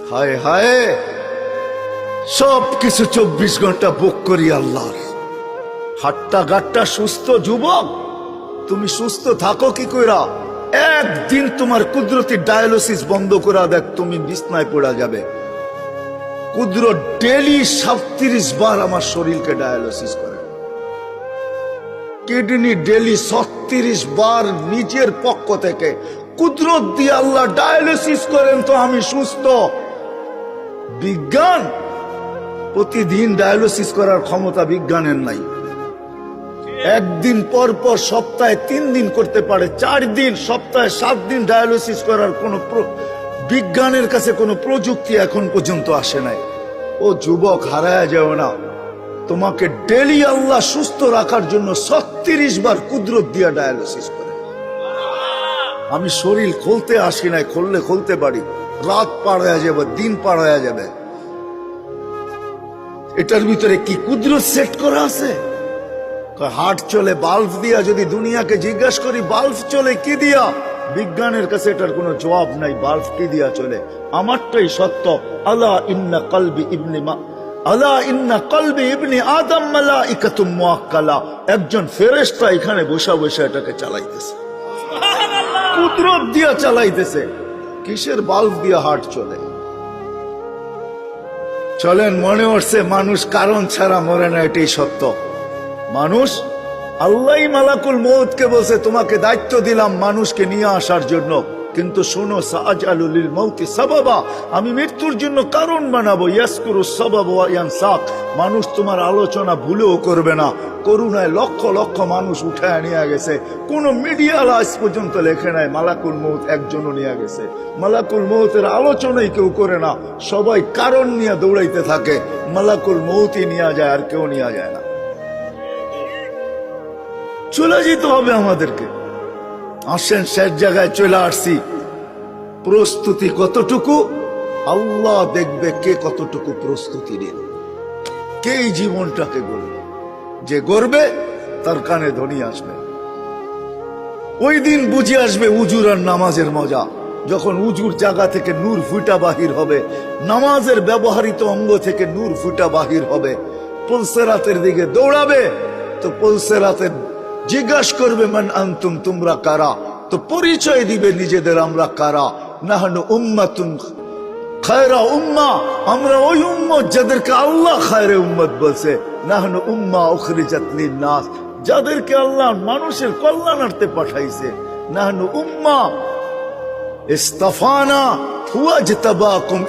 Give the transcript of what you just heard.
হায় হায়, সব কিছু 24 ঘন্টা বুক করি আল্লাহর। হাট্টা গাট্টা সুস্থ যুবক, তুমি সুস্থ থাকো কি কইরা? একদিন তোমার কুদরতি ডায়ালিসিস বন্ধ করা দেখ, তুমি বিছনায় পড়া যাবে। কুদরত ডেলি 37 বার আমার শরীরকে ডায়ালিসিস করে, কিডনি ডেলি 36 বার নিজের পক্ষ থেকে কুদরত দিয়ে আল্লাহ ডায়ালিসিস করেন, তো আমি সুস্থ। বিজ্ঞান প্রতিদিন ডায়ালিসিস করার ক্ষমতা বিজ্ঞানের নাই। একদিন পর পর সপ্তাহে 3 দিন করতে পারে, 4 দিন, সপ্তাহে 7 দিন ডায়ালিসিস করার কোন বিজ্ঞানের কাছে কোনো প্রযুক্তি এখন পর্যন্ত আসে নাই। ও যুবক, হারায় যাও না, তোমাকে ডেলি আল্লাহ সুস্থ রাখার জন্য 36 বার কুদরত দিয়া ডায়ালিসিস করে। আমি শরীর খুলতে আসি নাই, খুললে খুলতে পারি, রাত পার হয়ে যাবে, দিন পার হয়ে যাবে। এটার ভিতরে কি কুদরত সেট করা আছে? হার্ট চলে বাল্ব দিয়া। যদি দুনিয়াকে জিজ্ঞাসা করি বাল্ব চলে কি দিয়া, বিজ্ঞানের কাছে এটার কোনো জবাব নাই। বাল্ব কি দিয়া চলে? আমারটাই সত্য। আলা ইন্না কলবি ইবনি আদম মালাইকাতুম মুআক্কালা। একজন ফেরেশতা এখানে বসা বসা এটাকে চালাইতেছে, কুদরত দিয়া চালাইতেছে। কিসের বাল্ব দিয়া হার্ট চলে? চলেন, মনে হচ্ছে মানুষ কারণ ছাড়া মরে না, এটাই সত্য। মানুষ, আল্লাহ মালাকুল মউতকে বলছে তোমাকে দায়িত্ব দিলাম মানুষকে নিয়ে আসার জন্য, কিন্তু শোনো, সাআজালু লিল মাউতি সাবাবা, আমি মৃত্যুর জন্য কারণ বানাবো। ইয়াসকুরু সাবাব ওয়া ইয়ানসাক, মানুষ তোমার আলোচনা ভুলেও করবে না। করুণায় লক্ষ লক্ষ মানুষ উঠায় নিয়ে গেছে, কোন মিডিয়া আজ পর্যন্ত লেখে নাই মালাকুল মউত একজনও নিয়ে গেছে। মালাকুল মউতের আলোচনাই কেউ করে না, সবাই কারণ নিয়ে দৌড়াইতে থাকে। মালাকুল মউতই নিয়ে যায়, আর কেউ নিয়ে যায় না। চলে যেতে হবে আমাদেরকে। আসেন, শেষ জায়গায় চলে আসছি। প্রস্তুতি কতটুকু আল্লাহ দেখবে, কে কতটুকু প্রস্তুতি নিল, কে এই জীবনটাকে গড়বে। যে গড়বে তার কানে ধ্বনি আসবে। ওই দিন বুঝে আসবে উজুর আর নামাজের মজা। যখন উজুর জায়গা থেকে নূর ফুটা বাহির হবে, নামাজের ব্যবহৃত অঙ্গ থেকে নূর ফুটা বাহির হবে, পুলসেরাতের দিকে দৌড়াবে, তো পুলসেরাতের জিজ্ঞাসা করবে মান আনতুম, তোমরা কারা? তো পরিচয় দিবে নিজেদের, আমরা কারা। নাহনু উম্মাতুন খায়রা উম্মাহ, আমরা ওই উম্মত যাদেরকে আল্লাহ খায়রে উম্মত বলছে। নাহনু উম্মাহ উখরিজাত লিন-নাস, যাদেরকে আল্লাহ মানুষের কল্যাণার্থে পাঠাইছে। নাহনু উম্মাহ ইসতাফানা ওয়াজতাবাকুম